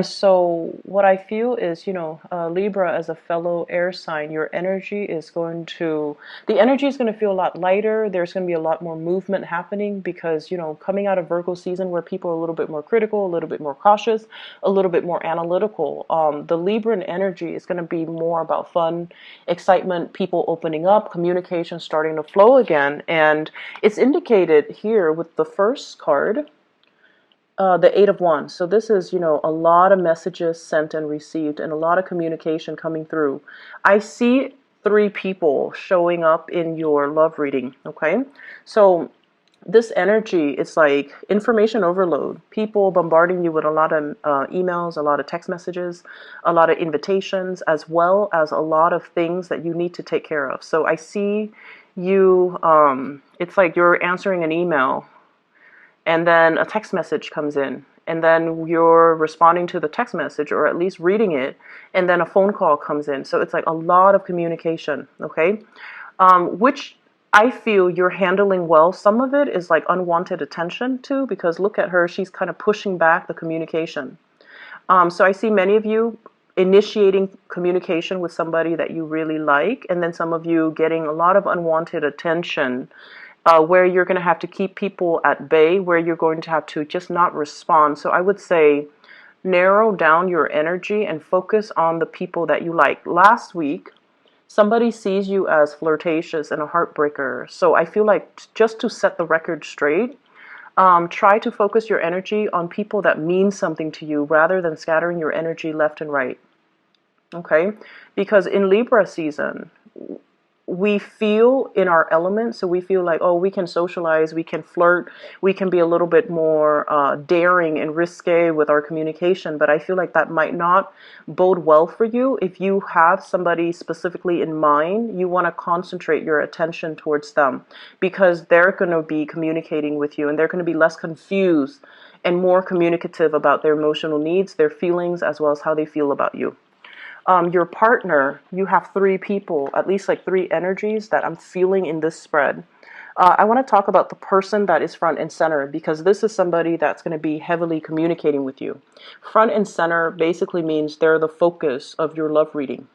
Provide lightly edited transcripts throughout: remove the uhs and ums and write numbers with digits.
So what I feel is, Libra as a fellow air sign, your energy is the energy is going to feel a lot lighter. There's going to be a lot more movement happening because, coming out of Virgo season where people are a little bit more critical, a little bit more cautious, a little bit more analytical. The Libran energy is going to be more about fun, excitement, people opening up, communication starting to flow again. And it's indicated here with the first card, the Eight of Wands. So this is, a lot of messages sent and received and a lot of communication coming through. I see three people showing up in your love reading, okay? So this energy is like information overload. People bombarding you with a lot of emails, a lot of text messages, a lot of invitations, as well as a lot of things that you need to take care of. So I see you, it's like you're answering an email and then a text message comes in, and then you're responding to the text message or at least reading it, and then a phone call comes in. So it's like a lot of communication, okay? Which I feel you're handling well. Some of it is like unwanted attention too, because look at her, she's kind of pushing back the communication. So I see many of you initiating communication with somebody that you really like, and then some of you getting a lot of unwanted attention, where you're going to have to keep people at bay, where you're going to have to just not respond. So I would say narrow down your energy and focus on the people that you like. Last week, somebody sees you as flirtatious and a heartbreaker. So I feel like just to set the record straight, try to focus your energy on people that mean something to you rather than scattering your energy left and right. Okay? Because in Libra season, we feel in our element, so we feel like, oh, we can socialize, we can flirt, we can be a little bit more daring and risque with our communication, but I feel like that might not bode well for you. If you have somebody specifically in mind, you want to concentrate your attention towards them because they're going to be communicating with you and they're going to be less confused and more communicative about their emotional needs, their feelings, as well as how they feel about you. Your partner, you have three people, at least like three energies that I'm feeling in this spread. I want to talk about the person that is front and center because this is somebody that's going to be heavily communicating with you. Front and center basically means they're the focus of your love reading.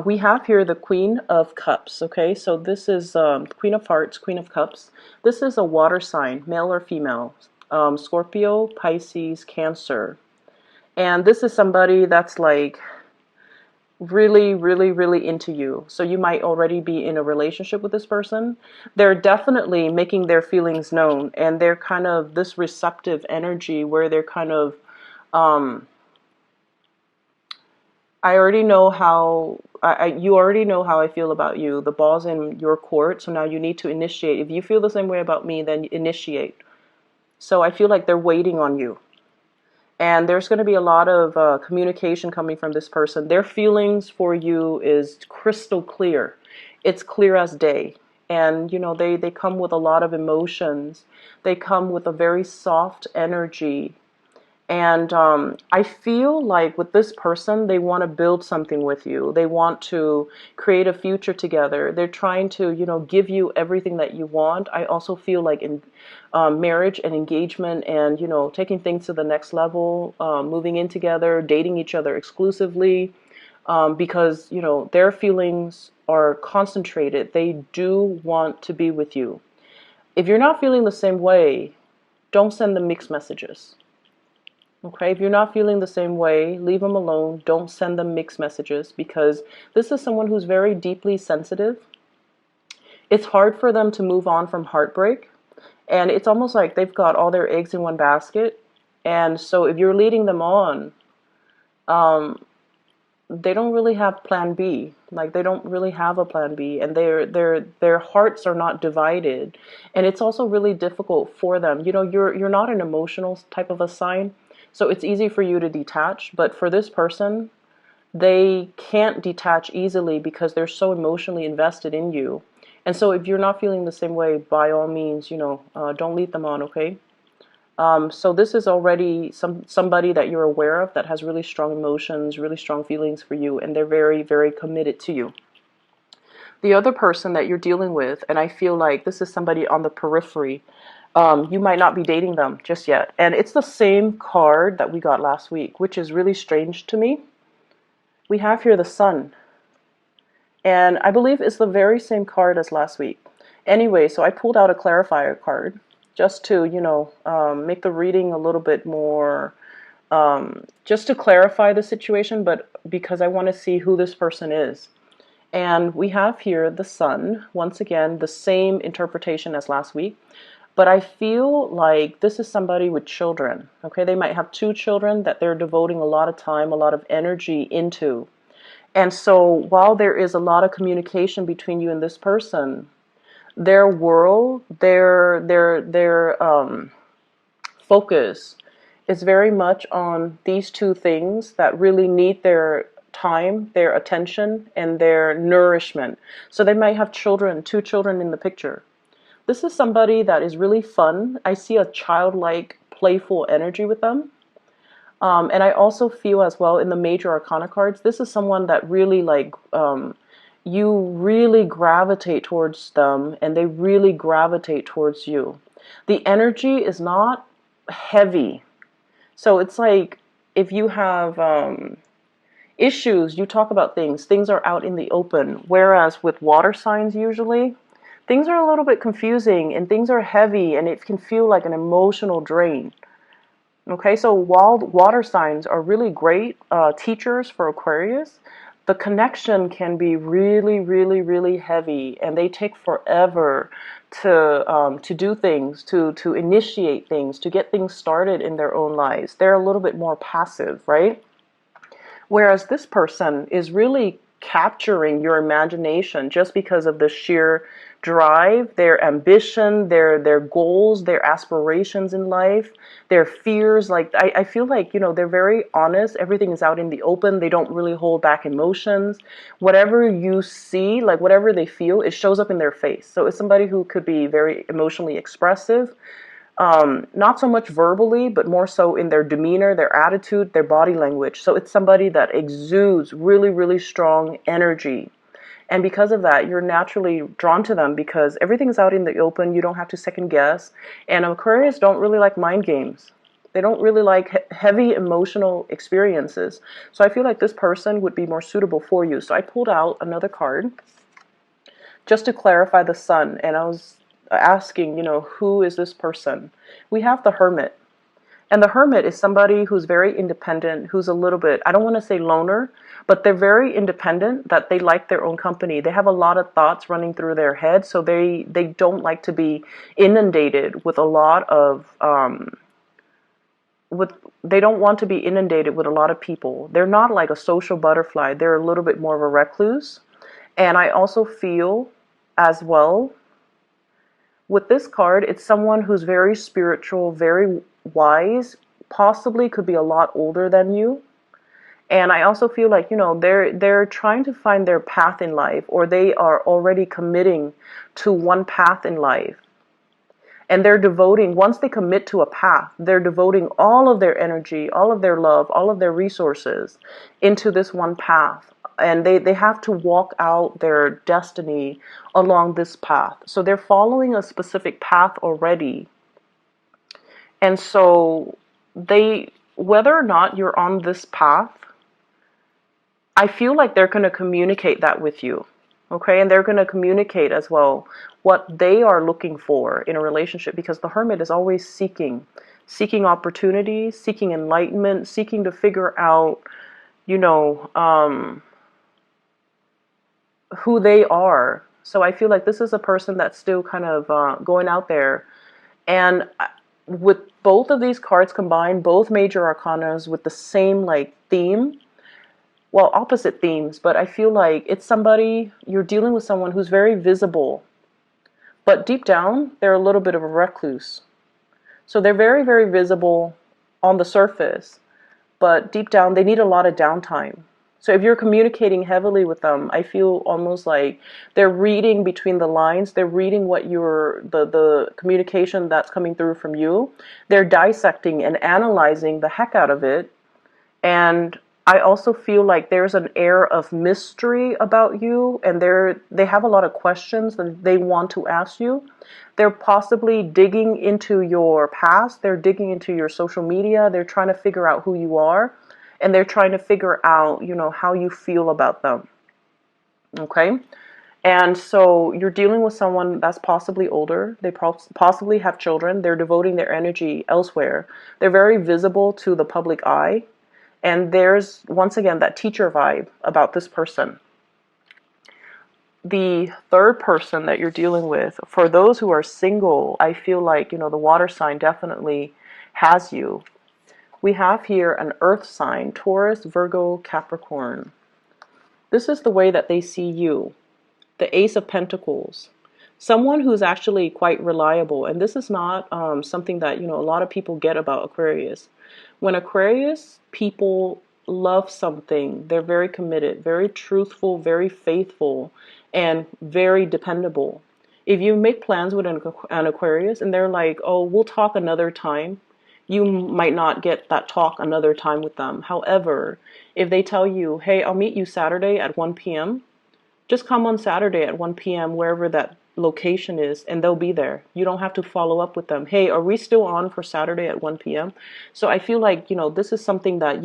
We have here the Queen of Cups, okay? So this is Queen of Hearts, Queen of Cups. This is a water sign, male or female, Scorpio, Pisces, Cancer. And this is somebody that's like really, really, really into you. So you might already be in a relationship with this person. They're definitely making their feelings known, and they're kind of this receptive energy where they're kind of, I already know how, you already know how I feel about you. The ball's in your court, so now you need to initiate. If you feel the same way about me, then initiate. So I feel like they're waiting on you. And there's going to be a lot of communication coming from this person. Their feelings for you is crystal clear. It's clear as day. And, they come with a lot of emotions. They come with a very soft energy. And I feel like with this person, they want to build something with you. They want to create a future together. They're trying to, give you everything that you want. I also feel like in marriage and engagement and, taking things to the next level, moving in together, dating each other exclusively, because, their feelings are concentrated. They do want to be with you. If you're not feeling the same way, don't send them mixed messages. Okay, if you're not feeling the same way, leave them alone. Don't send them mixed messages because this is someone who's very deeply sensitive. It's hard for them to move on from heartbreak. And it's almost like they've got all their eggs in one basket. And so if you're leading them on, they don't really have plan B. Like they don't really have a plan B, and their hearts are not divided. And it's also really difficult for them. You're not an emotional type of a sign. So it's easy for you to detach, but for this person, they can't detach easily because they're so emotionally invested in you. And so if you're not feeling the same way, by all means, don't lead them on, okay? So this is already somebody that you're aware of that has really strong emotions, really strong feelings for you, and they're very, very committed to you. The other person that you're dealing with, and I feel like this is somebody on the periphery, You might not be dating them just yet. And it's the same card that we got last week, which is really strange to me. We have here the Sun. And I believe it's the very same card as last week. Anyway, so I pulled out a clarifier card just to, make the reading a little bit more, just to clarify the situation, but because I want to see who this person is. And we have here the Sun, once again, the same interpretation as last week. But I feel like this is somebody with children, okay? They might have 2 children that they're devoting a lot of time, a lot of energy into. And so while there is a lot of communication between you and this person, their world, their focus is very much on these 2 things that really need their time, their attention, and their nourishment. So they might have children, 2 children in the picture. This is somebody that is really fun. I see a childlike, playful energy with them. And I also feel as well in the major arcana cards, this is someone that really you really gravitate towards them and they really gravitate towards you. The energy is not heavy. So it's like if you have issues, you talk about things are out in the open. Whereas with water signs usually, things are a little bit confusing and things are heavy and it can feel like an emotional drain. Okay, so while water signs are really great teachers for Aquarius, the connection can be really, really, really heavy and they take forever to do things, to initiate things, to get things started in their own lives. They're a little bit more passive, right? Whereas this person is really capturing your imagination just because of the sheer drive, their ambition, their goals, their aspirations in life, their fears. Like I feel like, they're very honest. Everything is out in the open. They don't really hold back emotions. Whatever you see, like whatever they feel, it shows up in their face. So it's somebody who could be very emotionally expressive. Not so much verbally, but more so in their demeanor, their attitude, their body language. So it's somebody that exudes really, really strong energy. And because of that, you're naturally drawn to them because everything's out in the open. You don't have to second guess. And Aquarius don't really like mind games. They don't really like heavy emotional experiences. So I feel like this person would be more suitable for you. So I pulled out another card just to clarify the Sun. And I was asking, who is this person? We have the Hermit. And the Hermit is somebody who's very independent, who's a little bit, I don't want to say loner, but they're very independent, that they like their own company. They have a lot of thoughts running through their head, so they don't like to be inundated with a lot of, they don't want to be inundated with a lot of people. They're not like a social butterfly. They're a little bit more of a recluse. And I also feel as well, with this card, it's someone who's very spiritual, very wise, possibly could be a lot older than you. And I also feel like, they're trying to find their path in life, or they are already committing to one path in life. And they're devoting, once they commit to a path, they're devoting all of their energy, all of their love, all of their resources into this one path. And they have to walk out their destiny along this path. So they're following a specific path already. And so whether or not you're on this path, I feel like they're going to communicate that with you. Okay, and they're going to communicate as well what they are looking for in a relationship, because the Hermit is always seeking opportunities, seeking enlightenment, seeking to figure out, who they are. So I feel like this is a person that's still kind of going out there. And with both of these cards combined, both major arcanas with the same theme, well, opposite themes, but I feel like it's somebody, you're dealing with someone who's very visible, but deep down, they're a little bit of a recluse. So they're very, very visible on the surface, but deep down, they need a lot of downtime. So if you're communicating heavily with them, I feel almost like they're reading between the lines. They're reading what the communication that's coming through from you. They're dissecting and analyzing the heck out of it. And I also feel like there's an air of mystery about you, and they have a lot of questions that they want to ask you. They're possibly digging into your past, they're digging into your social media, they're trying to figure out who you are, and they're trying to figure out, how you feel about them. Okay? And so you're dealing with someone that's possibly older. They possibly have children. They're devoting their energy elsewhere. They're very visible to the public eye. And there's, once again, that teacher vibe about this person. The third person that you're dealing with, for those who are single, I feel like, the water sign definitely has you. We have here an earth sign, Taurus, Virgo, Capricorn. This is the way that they see you. The Ace of Pentacles. Someone who's actually quite reliable. And this is not something that, a lot of people get about Aquarius. When Aquarius people love something, they're very committed, very truthful, very faithful, and very dependable. If you make plans with an Aquarius and they're like, oh, we'll talk another time, you might not get that talk another time with them. However, if they tell you, hey, I'll meet you Saturday at 1 p.m., just come on Saturday at 1 p.m. wherever that location is, and they'll be there. You don't have to follow up with them. Hey, are we still on for Saturday at 1 p.m.? So I feel like, this is something that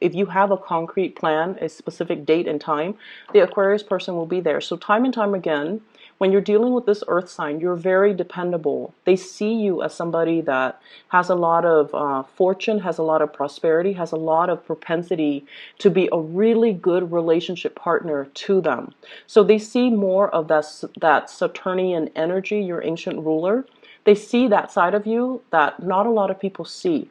if you have a concrete plan, a specific date and time, the Aquarius person will be there. So time and time again, when you're dealing with this earth sign, you're very dependable. They see you as somebody that has a lot of fortune, has a lot of prosperity, has a lot of propensity to be a really good relationship partner to them. So they see more of that Saturnian energy, your ancient ruler. They see that side of you that not a lot of people see.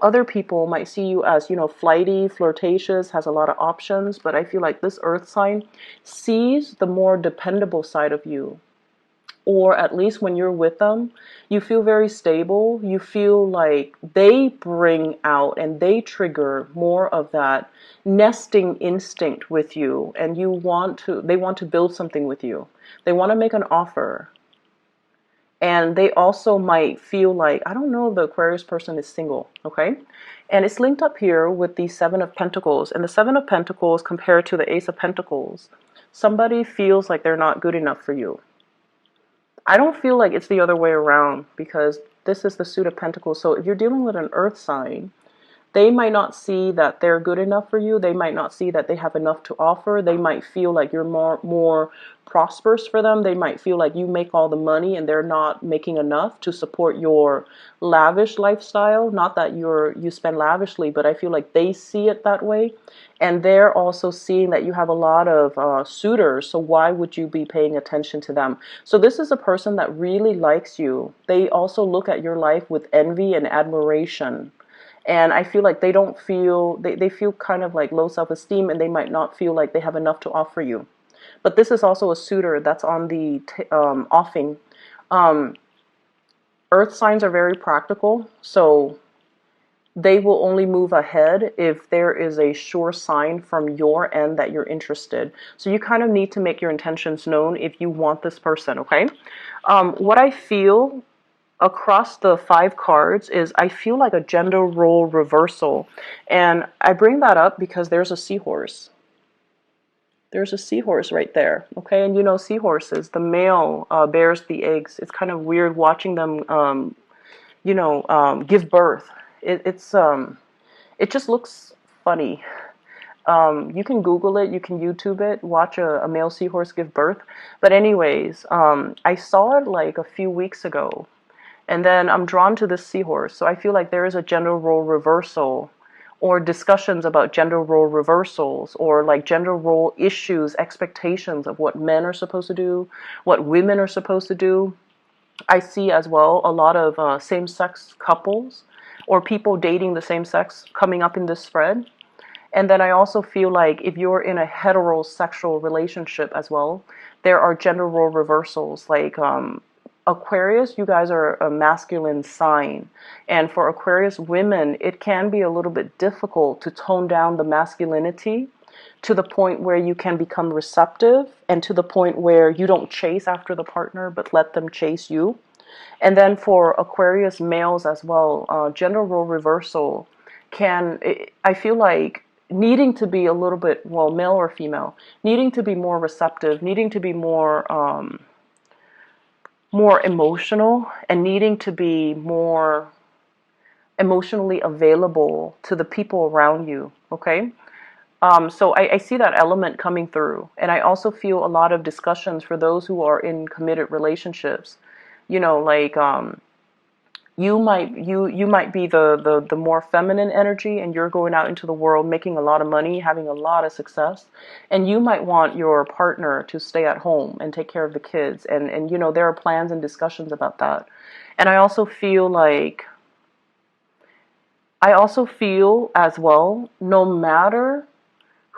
Other people might see you as, flighty, flirtatious, has a lot of options, but I feel like this earth sign sees the more dependable side of you. Or at least when you're with them, you feel very stable. You feel like they bring out and they trigger more of that nesting instinct with you, and they want to build something with you. They want to make an offer. And they also might feel like, I don't know if the Aquarius person is single, okay? And it's linked up here with the Seven of Pentacles. And the Seven of Pentacles compared to the Ace of Pentacles, somebody feels like they're not good enough for you. I don't feel like it's the other way around, because this is the Suit of Pentacles. So if you're dealing with an earth sign, they might not see that they're good enough for you. They might not see that they have enough to offer. They might feel like you're more prosperous for them. They might feel like you make all the money and they're not making enough to support your lavish lifestyle. Not that you spend lavishly, but I feel like they see it that way. And they're also seeing that you have a lot of suitors. So why would you be paying attention to them? So this is a person that really likes you. They also look at your life with envy and admiration. And I feel like they feel kind of like low self-esteem, and they might not feel like they have enough to offer you. But this is also a suitor that's on the offing. Earth signs are very practical, so they will only move ahead if there is a sure sign from your end that you're interested. So you kind of need to make your intentions known if you want this person, okay? What I feel across the 5 cards is I feel like a gender role reversal. And I bring that up because there's a seahorse. There's a seahorse right there, okay? And seahorses, the male bears the eggs. It's kind of weird watching them, give birth. It just looks funny. You can Google it, you can YouTube it, watch a male seahorse give birth. But anyways, I saw it like a few weeks ago. And then I'm drawn to this seahorse. So I feel like there is a gender role reversal, or discussions about gender role reversals, or like gender role issues, expectations of what men are supposed to do, what women are supposed to do. I see as well a lot of same-sex couples or people dating the same sex coming up in this thread. And then I also feel like if you're in a heterosexual relationship as well, there are gender role reversals, like Aquarius, you guys are a masculine sign. And for Aquarius women, it can be a little bit difficult to tone down the masculinity to the point where you can become receptive, and to the point where you don't chase after the partner, but let them chase you. And then for Aquarius males as well, gender role reversal I feel like needing to be a little bit, well, male or female, needing to be more receptive, needing to be more emotional, and needing to be more emotionally available to the people around you. Okay. So I see that element coming through, and I also feel a lot of discussions for those who are in committed relationships. You know, like you might be the more feminine energy, and you're going out into the world making a lot of money, having a lot of success, and you might want your partner to stay at home and take care of the kids, and you know, there are plans and discussions about that. And I also feel as well, no matter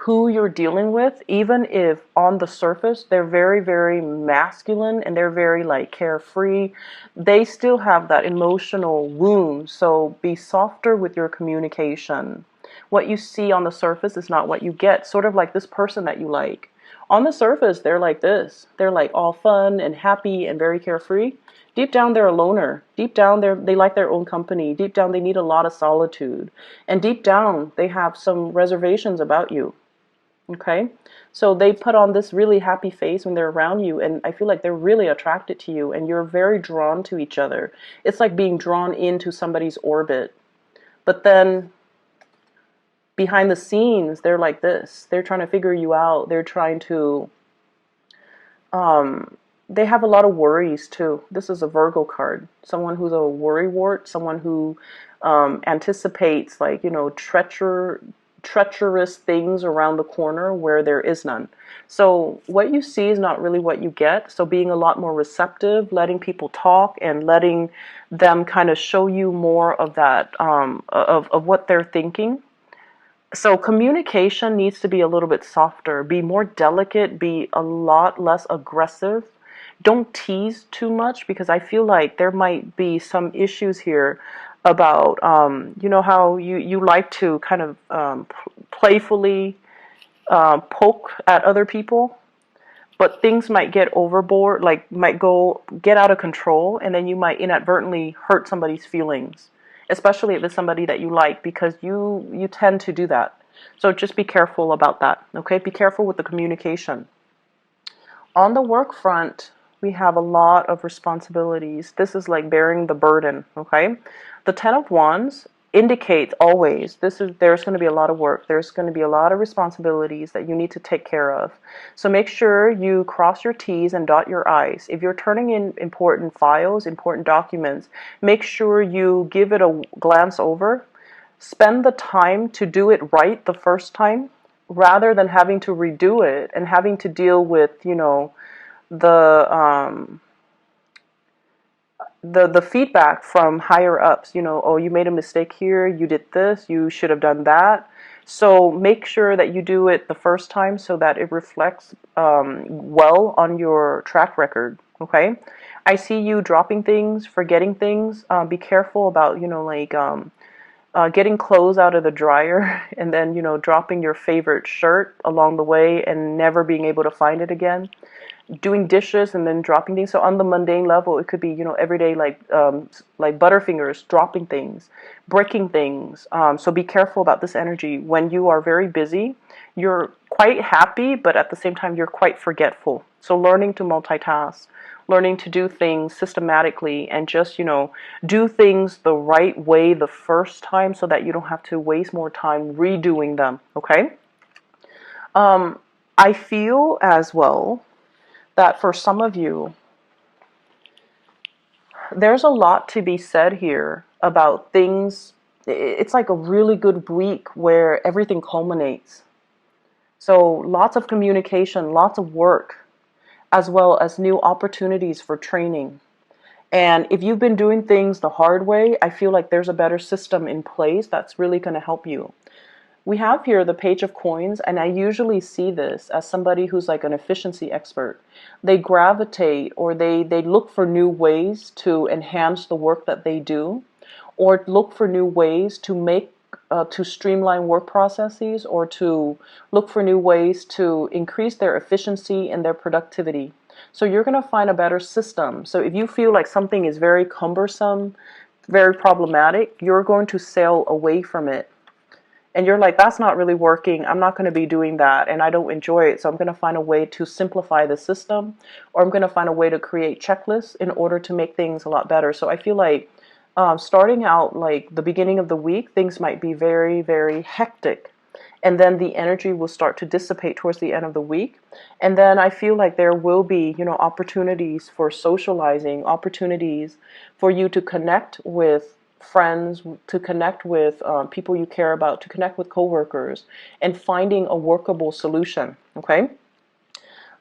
who you're dealing with, even if on the surface they're very, very masculine and they're very like carefree, they still have that emotional wound. So be softer with your communication. What you see on the surface is not what you get. Sort of like this person that you like. On the surface, they're like this. They're like all fun and happy and very carefree. Deep down, they're a loner. Deep down, they like their own company. Deep down, they need a lot of solitude. And deep down, they have some reservations about you. Okay, so they put on this really happy face when they're around you, and I feel like they're really attracted to you, and you're very drawn to each other. It's like being drawn into somebody's orbit. But then behind the scenes, they're like this. They're trying to figure you out. They're trying to, they have a lot of worries too. This is a Virgo card. Someone who's a worrywart, someone who anticipates, like, you know, treacherous things around the corner where there is none. So what you see is not really what you get. So being a lot more receptive, letting people talk and letting them kind of show you more of that, of what they're thinking. So communication needs to be a little bit softer, be more delicate, be a lot less aggressive. Don't tease too much, because I feel like there might be some issues here about, you know, how you like to kind of playfully poke at other people, but things might get overboard, like might get out of control, and then you might inadvertently hurt somebody's feelings, especially if it's somebody that you like, because you tend to do that. So just be careful about that. Okay, be careful with the communication. On the work front, we have a lot of responsibilities. This is like bearing the burden. Okay, the Ten of Wands indicates always there's going to be a lot of work. There's going to be a lot of responsibilities that you need to take care of. So make sure you cross your T's and dot your I's. If you're turning in important files, important documents, make sure you give it a glance over. Spend the time to do it right the first time, rather than having to redo it and having to deal with, you know, the the feedback from higher ups. You know, oh, you made a mistake here, you did this, you should have done that. So make sure that you do it the first time so that it reflects well on your track record. Okay, I see you dropping things, forgetting things. Be careful about, you know, like getting clothes out of the dryer and then, you know, dropping your favorite shirt along the way and never being able to find it again. Doing dishes and then dropping things. So on the mundane level, it could be, you know, everyday, like Butterfingers, dropping things, breaking things. So be careful about this energy. When you are very busy, you're quite happy, but at the same time, you're quite forgetful. So learning to multitask, learning to do things systematically, and just, you know, do things the right way the first time so that you don't have to waste more time redoing them. Okay. I feel as well that for some of you, there's a lot to be said here about things. It's like a really good week where everything culminates. So lots of communication, lots of work, as well as new opportunities for training. And if you've been doing things the hard way, I feel like there's a better system in place that's really going to help you. We have here the Page of Coins, and I usually see this as somebody who's like an efficiency expert. They gravitate, or they look for new ways to enhance the work that they do, or look for new ways to to streamline work processes, or to look for new ways to increase their efficiency and their productivity. So you're going to find a better system. So if you feel like something is very cumbersome, very problematic, you're going to sail away from it. and you're like, that's not really working, I'm not going to be doing that, and I don't enjoy it, so I'm going to find a way to simplify the system, or I'm going to find a way to create checklists in order to make things a lot better. So I feel like starting out like the beginning of the week, things might be very, very hectic. And then the energy will start to dissipate towards the end of the week. And then I feel like there will be, opportunities for socializing, opportunities for you to connect with friends, to connect with people you care about, to connect with coworkers, and finding a workable solution. Okay.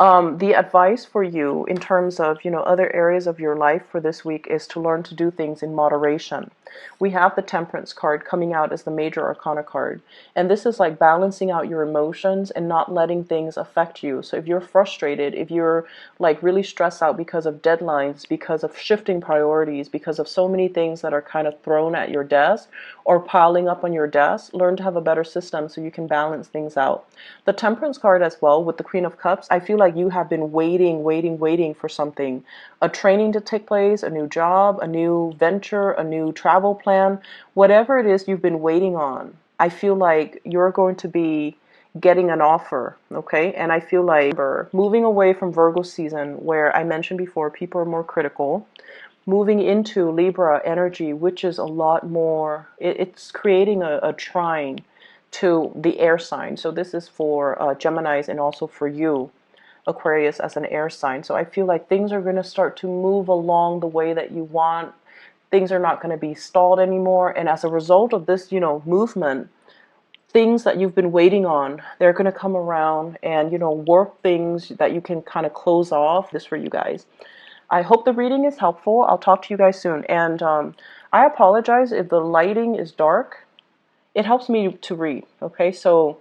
The advice for you in terms of, other areas of your life for this week is to learn to do things in moderation. We have the Temperance card coming out as the major arcana card. And this is like balancing out your emotions and not letting things affect you. So if you're frustrated, if you're like really stressed out because of deadlines, because of shifting priorities, because of so many things that are kind of thrown at your desk or piling up on your desk, learn to have a better system so you can balance things out. The Temperance card as well with the Queen of Cups, I feel like you have been waiting for something, a training to take place, a new job, a new venture, a new travel plan, whatever it is you've been waiting on. I feel like you're going to be getting an offer, okay? And I feel like moving away from Virgo season, where I mentioned before, people are more critical, moving into Libra energy, which is a lot more, it's creating a trine to the air sign. So this is for Geminis and also for you, Aquarius, as an air sign. So I feel like things are going to start to move along the way that you want. Things are not going to be stalled anymore. And as a result of this, movement, things that you've been waiting on, they're going to come around and, work things that you can kind of close off. This for you guys. I hope the reading is helpful. I'll talk to you guys soon. And I apologize if the lighting is dark. It helps me to read, okay? So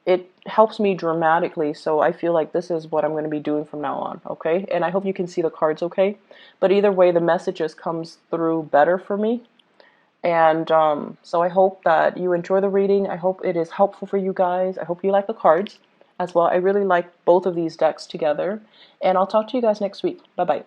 it helps me dramatically, so I feel like this is what I'm going to be doing from now on, okay? And I hope you can see the cards okay. But either way, the messages comes through better for me. And so I hope that you enjoy the reading. I hope it is helpful for you guys. I hope you like the cards as well. I really like both of these decks together. And I'll talk to you guys next week. Bye-bye.